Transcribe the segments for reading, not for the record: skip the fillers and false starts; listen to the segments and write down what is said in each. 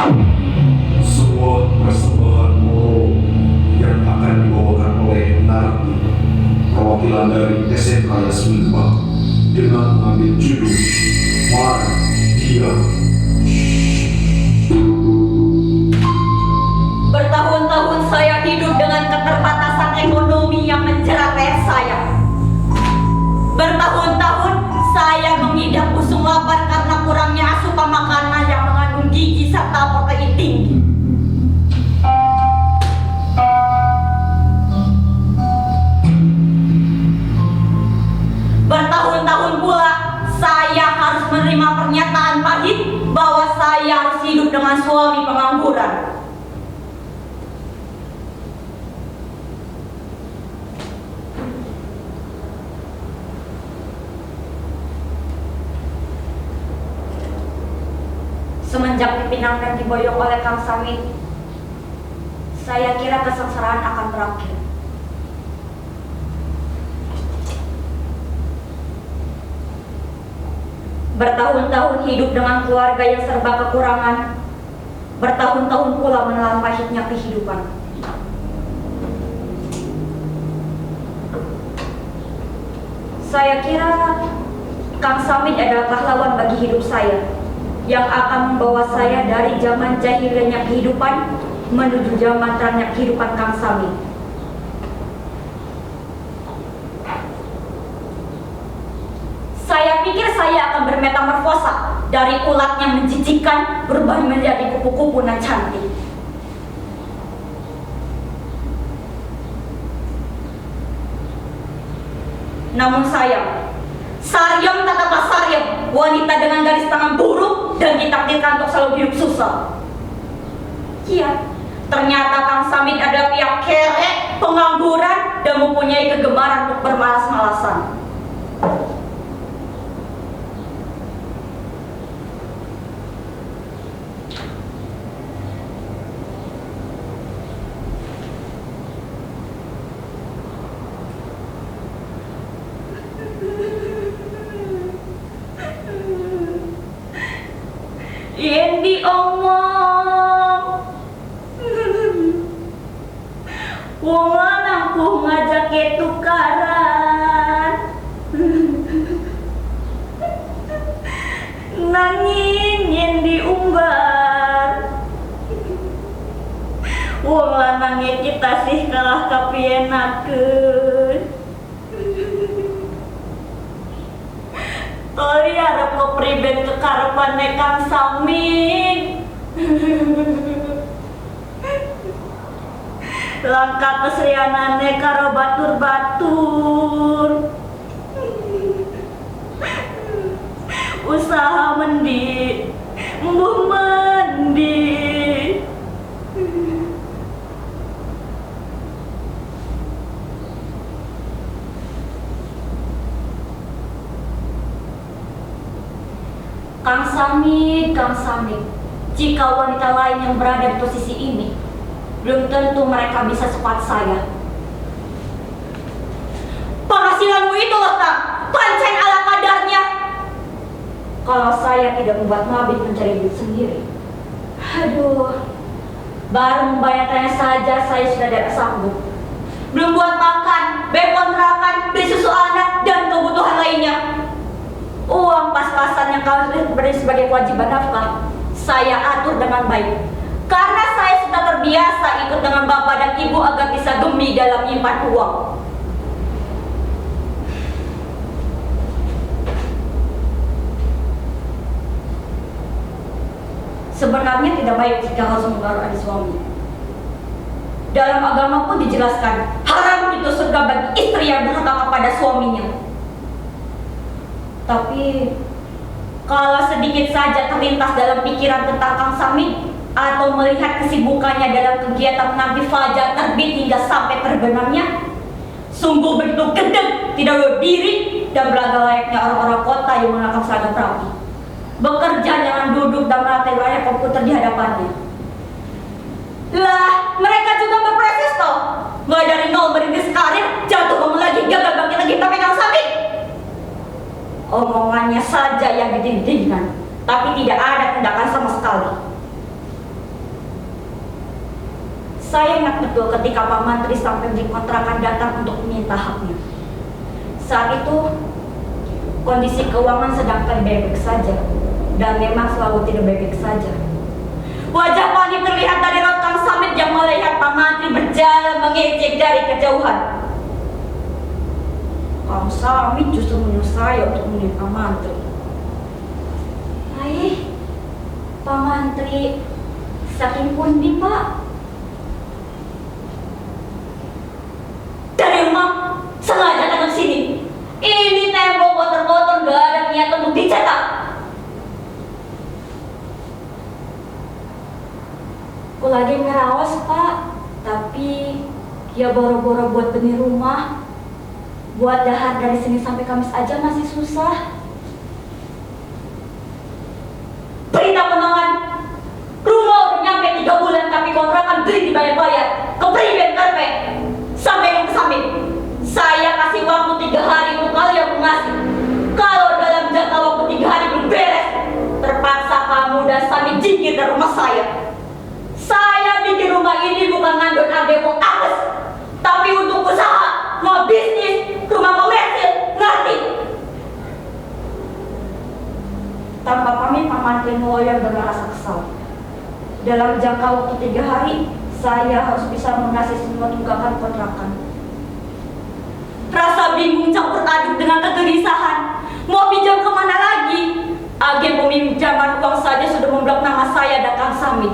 Sebuah persembahanmu yang akan dibawakan oleh Nardi, perwakilan dari SMK Yasminba, dengan mengambil judul Marah Dia. Bertahun-tahun saya hidup dengan keterbatasan ekonomi yang menjerat leher saya. Bertahun-tahun saya mengidap usung lapar karena kurangnya asupan makanan yang mengandung gizi serta protein tinggi. Bertahun-tahun pula saya harus menerima pernyataan pahit bahwa saya harus hidup dengan suami pengangguran. Semenjak dipinang dan diboyong oleh Kang Samit, saya kira kesengsaraan akan berakhir. Bertahun-tahun hidup dengan keluarga yang serba kekurangan, bertahun-tahun pula menelan pahitnya kehidupan. Saya kira Kang Samit adalah pahlawan bagi hidup saya, yang akan membawa saya dari zaman jahiliyahnya kehidupan menuju zaman terangnya kehidupan Kang Samit. Saya pikir saya akan bermetamorfosa dari ulat yang menjijikan berubah menjadi kupu-kupu nan cantik. Namun sayang, Saryam tetaplah Saryam, wanita dengan garis tangan buruk dan ditakdirkan untuk selalu hidup susah. Iya, ternyata Kang Samit adalah pihak kere, pengangguran, dan mempunyai kegemaran untuk bermalas-malasan. Yang diomong wong lanang ku ngajak ke tukaran nanging yang diumbar wong lanangnya kita sih kalah kapienakeun Tori harap kepriben kekarepannya Kang Samit. Langkah keserianannya karo batur-batur. Usaha mendi, mbuh mendi. Kang Samit, jika wanita lain yang berada di posisi ini, belum tentu mereka bisa sekuat saya. Penghasilanmu itu loh, Kang, pancen ala kadarnya. Kalau saya tidak membuat mabit mencari duit sendiri, aduh, baru membayarnya saja saya sudah tidak sanggup. Belum buat makan, bayar kontrakan, beli susu anak, dan kebutuhan lainnya. Uang pas-pasan yang kau beri sebagai kewajiban nafkah, saya atur dengan baik. Karena saya sudah terbiasa ikut dengan bapak dan ibu agar bisa gemi dalam menyimpan uang. Sebenarnya tidak baik jika harus mengaruh adik suami. Dalam agama pun dijelaskan, haram itu surga bagi istri yang durhaka kepada suaminya. Tapi kalau sedikit saja terlintas dalam pikiran tentang Kang Samit atau melihat kesibukannya dalam kegiatan menanti fajar terbit hingga sampai terbenamnya, sungguh begitu gedeg, tidak berdiri dan belaga layaknya orang-orang kota yang mengenakan seragam rapi. Bekerja jangan duduk dan melatih layar komputer di hadapannya. Lah, mereka juga berproses toh. Mulai dari nol merintis karir, jatuh bangun lagi, gagal bangkit lagi, tapi Kang Samit omongannya saja yang didindingkan, tapi tidak ada tindakan sama sekali. Saya ingat betul ketika Pak Mantri sang pemilik kontrakan datang untuk meminta haknya. Saat itu, kondisi keuangan sedang tidak baik-baik saja, dan memang selalu tidak baik-baik saja. Wajah Pani terlihat dari raut Kang Samit yang melihat Pak Mantri berjalan mengejek dari kejauhan. Kang Samit justru menyuruh saya untuk menemui Pak Mantri. Hai, Pak Mantri, saking pundi Pak? Dari rumah, sengaja datang sini. Ini tembok kotor-kotor, gak ada niat untuk dicetak. Aku lagi ngerawas Pak, tapi ya boro-boro buat benih rumah. Buat dahar dari Senin sampai Kamis aja masih susah. Berita penangan, rumah udah nyampe 3 bulan tapi kontrakan beli dibayar-bayar. Kepriben karpe, sampai yang kesamping. Saya kasih waktu 3 hari untuk kalian mengasih. Kalau dalam jangka waktu 3 hari belum beres, terpaksa kamu dan Sami jingkir dari rumah saya. Saya bikin rumah ini bukan ngandung ademo apes, tapi untuk usaha, mau bisnis, rumah komersil, ngerti? Tanpa kami Pak Mantri meloyor dengan rasa kesal. Dalam jangka waktu 3 hari, saya harus bisa melunasi semua tunggakan kontrakan. Rasa bingung campur aduk dengan kegelisahan. Mau pinjam kemana lagi? Agen peminjaman uang saja sudah memblok nama saya dan Kang Samit.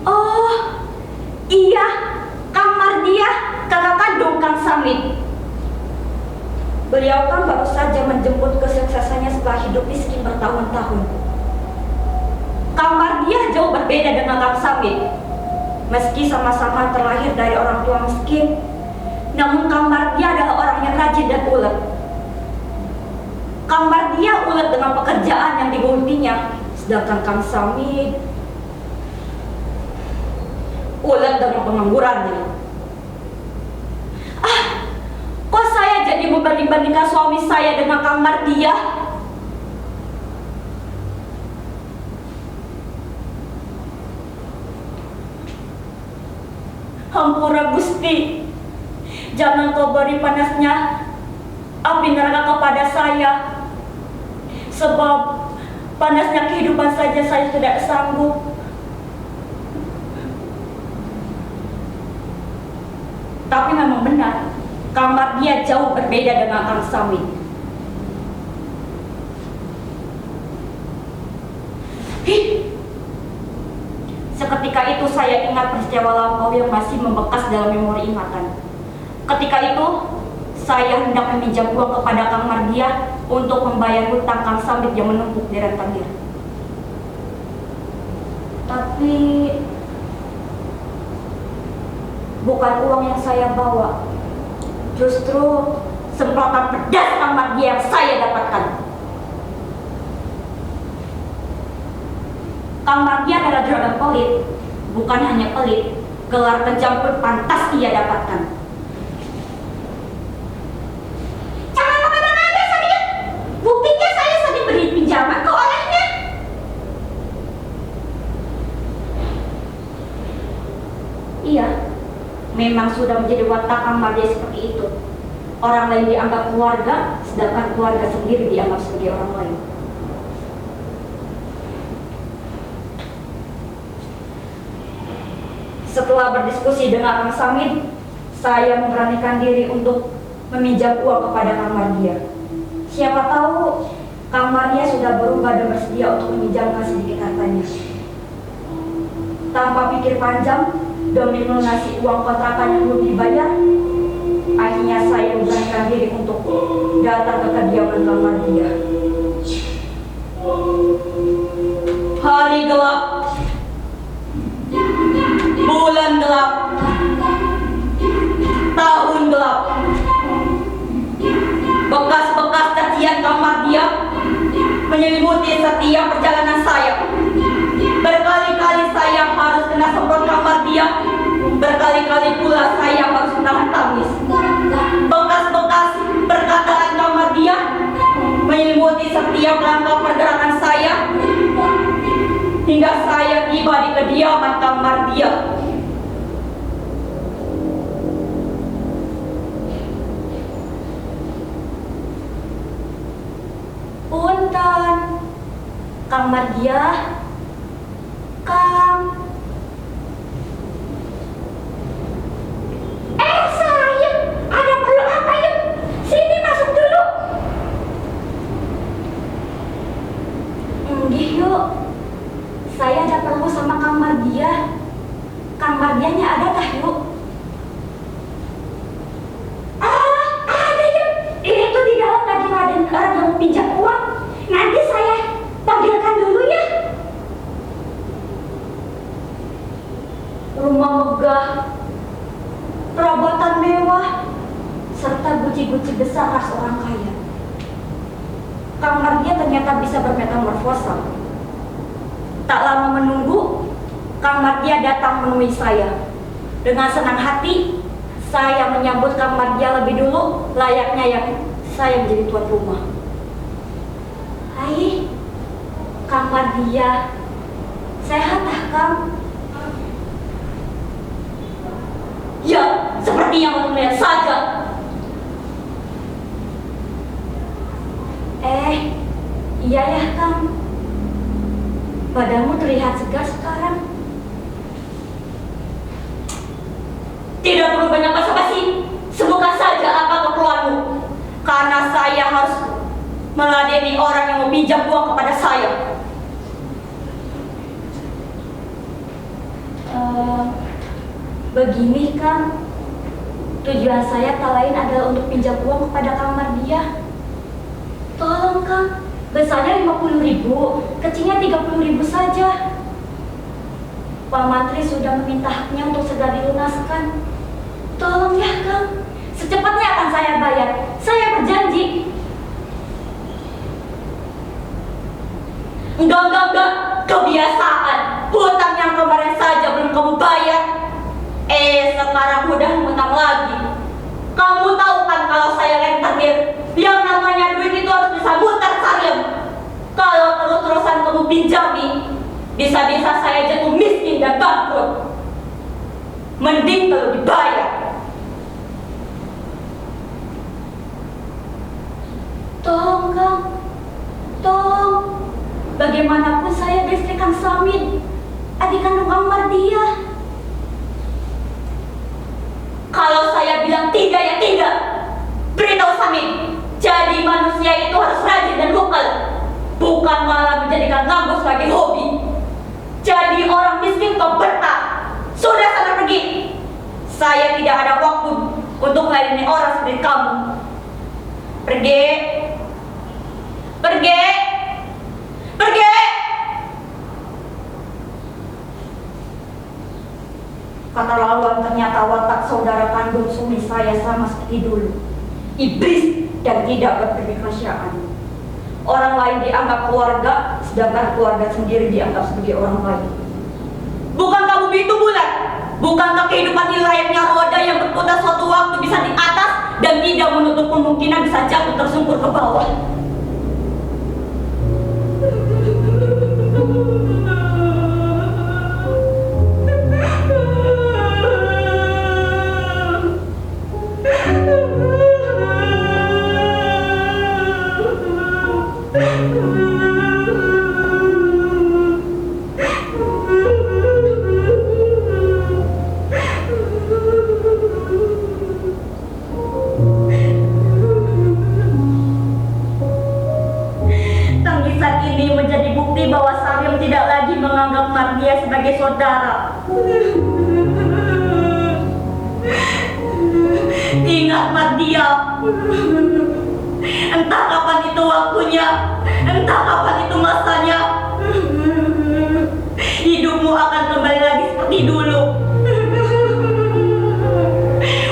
Oh, iya, Kang Mardia, kakak kandung Kang Samit. Beliau kan baru saja menjemput kesuksesannya setelah hidup miskin bertahun-tahun. Kang Mardia jauh berbeda dengan Kang Samit. Meski sama-sama terlahir dari orang tua miskin, namun Kang Mardia adalah orang yang rajin dan ulet. Kang Mardia ulet dengan pekerjaan yang digelutinya, sedangkan Kang Samit ulet dengan penganggurannya. Kok saya jadi membanding-bandingkan suami saya dengan Kang Mardia? Hampura Gusti, jangan kau beri panasnya api neraka kepada saya, sebab panasnya kehidupan saja saya tidak sanggup. Tapi memang benar, Kang Mardia jauh berbeda dengan Kang Samit. Seketika itu saya ingat peristiwa lampau yang masih membekas dalam memori ingatan. Ketika itu, saya hendak meminjam uang kepada Kang Mardia untuk membayar hutang Kang Samit yang menumpuk di rentenir. Tapi bukan uang yang saya bawa, justru semprotan pedas Kang Mardia yang saya dapatkan. Kang Mardia adalah juragan pelit, bukan hanya pelit, gelar kejam pun pantas ia dapatkan. Jangan kemana-mana Samit, buktinya saya sering beri pinjaman ke orangnya. Iya, memang sudah menjadi watak Kang Mardia seperti itu. Orang lain dianggap keluarga, sedangkan keluarga sendiri dianggap sebagai orang lain. Setelah berdiskusi dengan Kang Samit, saya memberanikan diri untuk meminjam uang kepada Kang Mardia. Siapa tahu Kang Mardia sudah berubah dan bersedia untuk meminjamkan sedikit hartanya. Tanpa pikir panjang, demi melunasi uang kontrakan yang belum dibayar, akhirnya saya memberanikan diri untuk datang ke kediaman Kang Mardia. Hari gelap, bulan gelap, tahun gelap. Bekas-bekas cacian Kang Mardia menyelimuti setiap perjalanan saya. Berkali-kali saya harus kena semprot Kang Mardia, berkali-kali pula saya harus menahan tangis. Bekas-bekas perkataan Kang Mardia Kang Mardia. Punten, Kang Mardia, Kang. Sayang, ada perlu apa yuk? Sini masuk dulu. Nggih yuk. Saya ada perlu sama Kang Mardia. Kang Mardianya ada tah yuk? Ada yuk. Ini tuh di dalam lagi ada orang yang mau pinjam uang. Nanti saya panggilkan dulu ya. Rumah megah, perabotan mewah, serta guci-guci besar khas orang kaya. Kang Mardia ternyata bisa bermetamorfosa. Tak lama menunggu, Kang Mardia datang menemui saya. Dengan senang hati, saya menyambut Kang Mardia lebih dulu, layaknya yang saya menjadi tuan rumah. Hai, Kang Mardia. Sehat ah, Kang? Ya, seperti yang kamu lihat saja. Iya ya, Kang. Badanmu terlihat segar sekarang. Tidak perlu banyak basa-basi. Sebutkan saja apa keperluanmu. Karena saya harus meladeni orang yang mau pinjam uang kepada saya. Begini, Kang. Tujuan saya tak lain adalah untuk pinjam uang kepada Kang Mardia. Tolong, Kang. Besarnya 50.000, kecilnya 30.000 saja. Pak Mantri sudah meminta haknya untuk segera dilunaskan. Tolong ya, Kang. Secepatnya akan saya bayar. Saya berjanji. Enggak. Kebiasaan. Hutang yang kemarin saja belum kamu bayar. Sekarang udah hutang lagi. Kamu tahu kan kalau saya rentenir, yang namanya duit itu harus bisa muter salim. Kalau terus-terusan kamu pinjami, bisa-bisa saya jatuh miskin dan bangkrut. Mending kalau dibayar. Tolong, Kang. Tolong. Bagaimanapun saya istri Kang Samin, adik kandung Kang Mardia. Kalau saya bilang tidak ya tidak. Beritahu Samin, jadi manusia itu harus rajin dan lokal, bukan malah menjadikan nganggur sebagai hobi. Jadi orang miskin kau bertak. Sudah sana pergi. Saya tidak ada waktu untuk melayani orang seperti kamu. Pergi. Pergi. Pergi. Kata laluan, ternyata watak saudara kandung suami saya sama seperti dulu. Iblis dan tidak berperikasiaan. Orang lain dianggap keluarga, sedangkan keluarga sendiri dianggap sebagai orang lain. Bukan kamu begitu, Bulan? Bukankah kehidupan ini layaknya roda yang berputar suatu waktu bisa di atas dan tidak menutup kemungkinan bisa jatuh tersungkur ke bawah? Tangisan ini menjadi bukti bahwa Salim tidak lagi menganggap Mardia sebagai saudara. Ingat, Mardia, entah kapan itu waktunya, entah kapan itu masanya, hidupmu akan kembali lagi seperti dulu.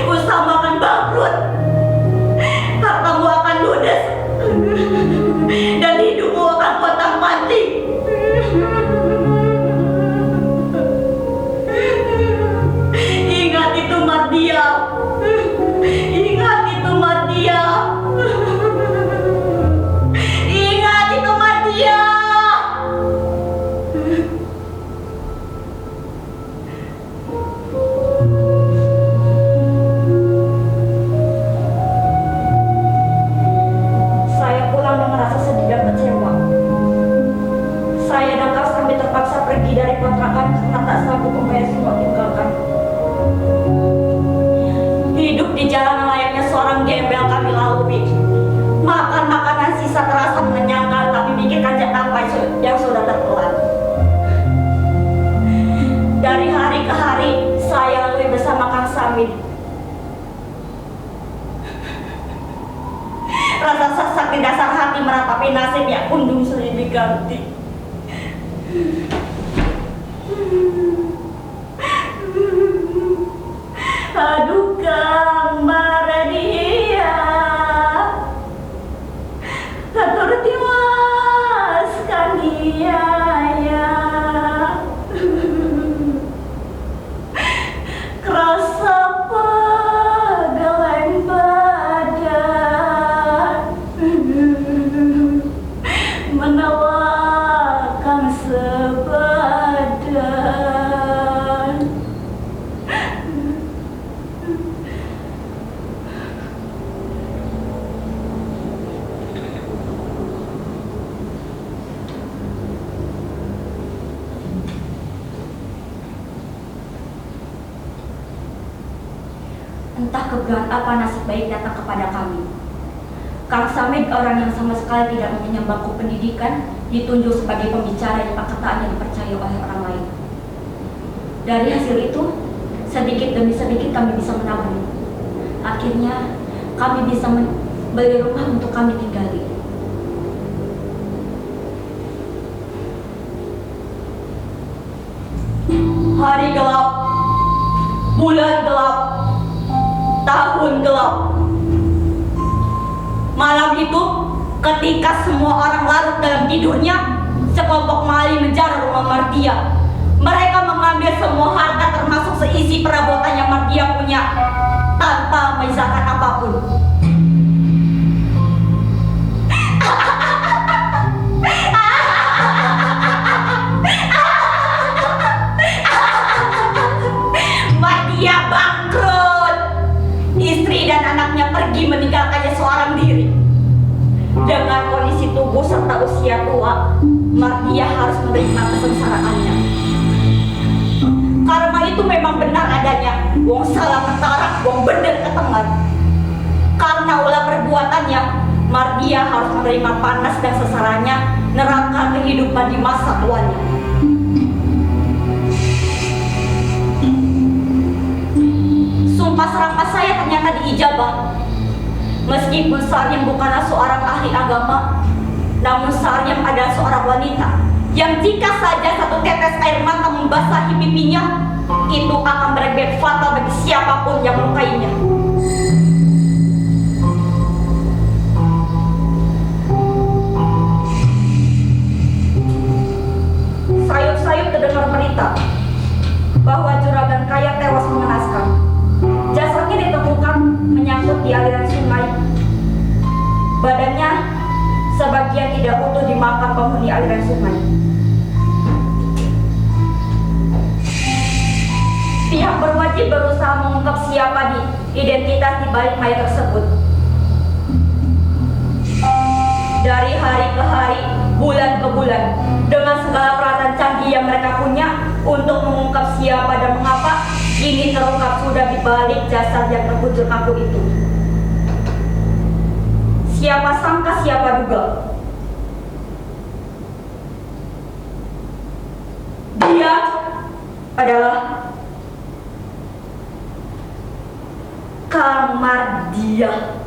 Usahamu akan bangkrut, hartamu akan ludes, dan hidupmu akan pontang-panting. Ingat itu, Mardia. Ingat itu, Mardia. Ingat itu, Mardia. seorang gembel kami lalui. Makan makanan sisa terasa mengenyangkan, tapi pikirkan apa yang sudah tertelan. Dari hari ke hari, saya lalui bersama Kang Samin. Rasa sesak di dasar hati meratapi nasib yang undung sulit diganti. Aduh Kang Maradia, atur tiwas kania ya, kerasa pegelen badan, menawarkan sebadan. Entah kebetulan apa nasib baik datang kepada kami. Kang Samin, orang yang sama sekali tidak mengenyam bangku pendidikan, ditunjuk sebagai pembicara yang perkataannya dipercaya oleh orang lain. Dari hasil itu, sedikit demi sedikit kami bisa menabung. Akhirnya, kami bisa membeli rumah untuk kami tinggali. Hari gelap, bulan gelap, tahun gelap. Malam itu, ketika semua orang larut dalam tidurnya, sekelompok maling menjarah rumah Mardia. Mereka mengambil semua harta termasuk seisi perabotan yang Mardia punya, tanpa menyisakan apapun. Mardia bangkrut. Istri dan anaknya pergi meninggalkannya seorang diri. Dengan kondisi tubuh serta usia tua, Mardia harus menerima kesengsaraannya. Karma itu memang benar adanya. Wong salah ketarak, wong bener ketengan. Karena ulah perbuatannya, Mardia harus menerima panas dan sesarannya, neraka kehidupan di masa tuanya. Sumpah serapah saya ternyata diijabah. Meskipun Saryam bukanlah seorang ahli agama, namun Saryam adalah seorang wanita yang jika saja satu tetes air mata membasahi pipinya, itu akan berefek fatal bagi siapapun yang melukainya. Sayup-sayup terdengar berita bahwa juragan kaya tewas mengenaskan. Jasadnya ditemukan menyangkut di aliran sungai. Badannya sebagian tidak utuh dimakan penghuni aliran sungai. Pihak berwajib berusaha mengungkap siapa identitas di balik mayat tersebut. Dari hari ke hari, bulan ke bulan, dengan segala peralatan canggih yang mereka punya untuk mengungkap siapa dan mengapa, ini terungkap sudah di balik jasad yang terkucil kaku itu. Siapa sangka, siapa duga. Dia adalah Kang Mardia.